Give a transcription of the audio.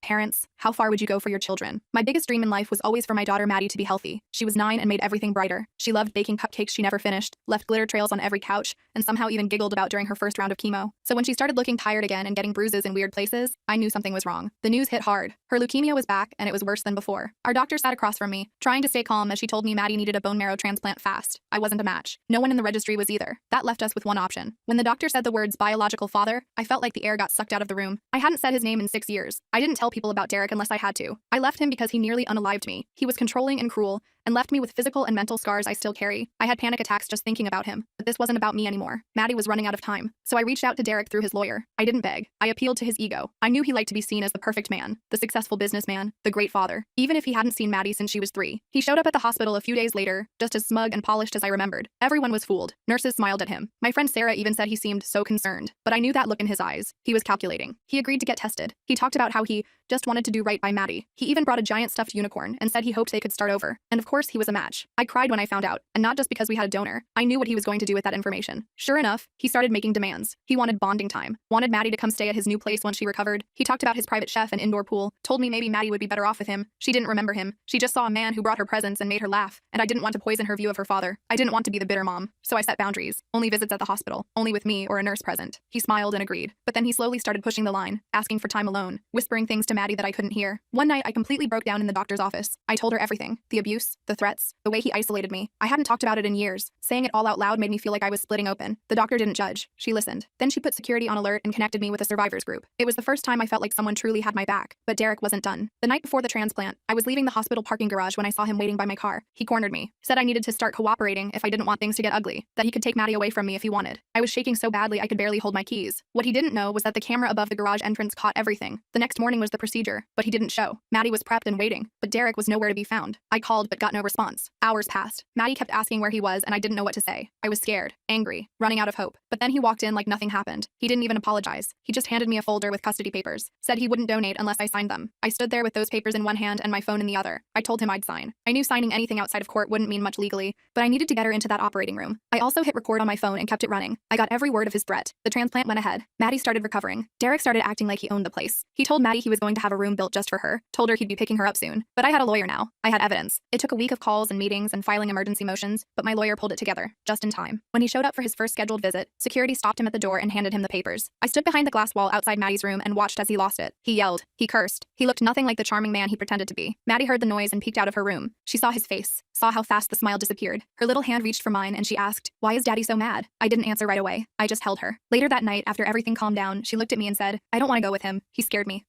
Parents, how far would you go for your children? My biggest dream in life was always for my daughter Maddie to be healthy. She was 9 and made everything brighter. She loved baking cupcakes she never finished, left glitter trails on every couch, and somehow even giggled about during her first round of chemo. So when she started looking tired again and getting bruises in weird places, I knew something was wrong. The news hit hard. Her leukemia was back, and it was worse than before. Our doctor sat across from me, trying to stay calm as she told me Maddie needed a bone marrow transplant fast. I wasn't a match. No one in the registry was either. That left us with one option. When the doctor said the words biological father, I felt like the air got sucked out of the room. I hadn't said his name in 6 years. I didn't tell people about Derek unless I had to. I left him because he nearly unalived me. He was controlling and cruel, and left me with physical and mental scars I still carry. I had panic attacks just thinking about him, but this wasn't about me anymore. Maddie was running out of time, so I reached out to Derek through his lawyer. I didn't beg. I appealed to his ego. I knew he liked to be seen as the perfect man, the successful businessman, the great father, even if he hadn't seen Maddie since she was 3. He showed up at the hospital a few days later, just as smug and polished as I remembered. Everyone was fooled. Nurses smiled at him. My friend Sarah even said he seemed so concerned, but I knew that look in his eyes. He was calculating. He agreed to get tested. He talked about how he just wanted to do right by Maddie. He even brought a giant stuffed unicorn and said he hoped they could start over. And of course, he was a match. I cried when I found out, and not just because we had a donor. I knew what he was going to do with that information. Sure enough, he started making demands. He wanted bonding time, wanted Maddie to come stay at his new place once she recovered. He talked about his private chef and indoor pool, told me maybe Maddie would be better off with him. She didn't remember him. She just saw a man who brought her presents and made her laugh, and I didn't want to poison her view of her father. I didn't want to be the bitter mom, so I set boundaries. Only visits at the hospital, only with me or a nurse present. He smiled and agreed, but then he slowly started pushing the line, asking for time alone, whispering things to Maddie that I couldn't hear. One night, I completely broke down in the doctor's office. I told her everything, the abuse, the threats, the way he isolated me. I hadn't talked about it in years. Saying it all out loud made me feel like I was splitting open. The doctor didn't judge. She listened. Then she put security on alert and connected me with a survivors group. It was the first time I felt like someone truly had my back, but Derek wasn't done. The night before the transplant, I was leaving the hospital parking garage when I saw him waiting by my car. He cornered me, said I needed to start cooperating if I didn't want things to get ugly, that he could take Maddie away from me if he wanted. I was shaking so badly I could barely hold my keys. What he didn't know was that the camera above the garage entrance caught everything. The next morning was the procedure, but he didn't show. Maddie was prepped and waiting, but Derek was nowhere to be found. I called but got no response. Hours passed. Maddie kept asking where he was and I didn't know what to say. I was scared, angry, running out of hope. But then he walked in like nothing happened. He didn't even apologize. He just handed me a folder with custody papers, said he wouldn't donate unless I signed them. I stood there with those papers in one hand and my phone in the other. I told him I'd sign. I knew signing anything outside of court wouldn't mean much legally, but I needed to get her into that operating room. I also hit record on my phone and kept it running. I got every word of his threat. The transplant went ahead. Maddie started recovering. Derek started acting like he owned the place. He told Maddie he was going to have a room built just for her, told her he'd be picking her up soon. But I had a lawyer now. I had evidence. It took a week of calls and meetings and filing emergency motions, but my lawyer pulled it together, just in time. When he showed up for his first scheduled visit, security stopped him at the door and handed him the papers. I stood behind the glass wall outside Maddie's room and watched as he lost it. He yelled. He cursed. He looked nothing like the charming man he pretended to be. Maddie heard the noise and peeked out of her room. She saw his face, saw how fast the smile disappeared. Her little hand reached for mine and she asked, "Why is Daddy so mad?" I didn't answer right away. I just held her. Later that night, after everything calmed down, she looked at me and said, "I don't want to go with him. He scared me."